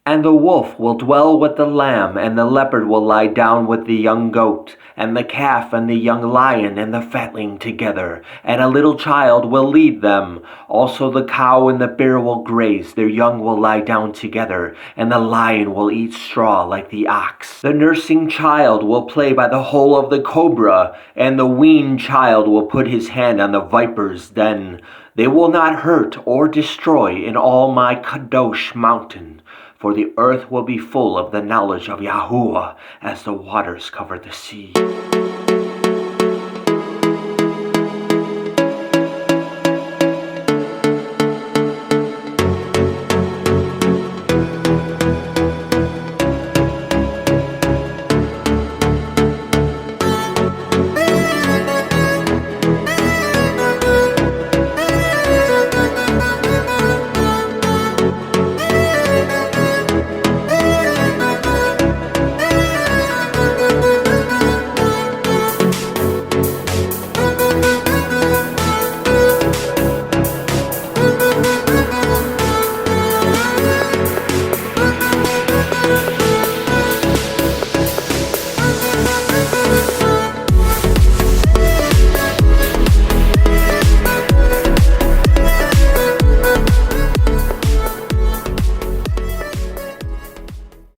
And the wolf will dwell with the lamb, and the leopard will lie down with the young goat, and the calf and the young lion and the fatling together, and a little child will lead them. Also the cow and the bear will graze, their young will lie down together, and the lion will eat straw like the ox. The nursing child will play by the hole of the cobra, and the weaned child will put his hand on the viper's den. They will not hurt or destroy in all my Kadosh mountain, for the earth will be full of the knowledge of Yahuwah as the waters cover the sea.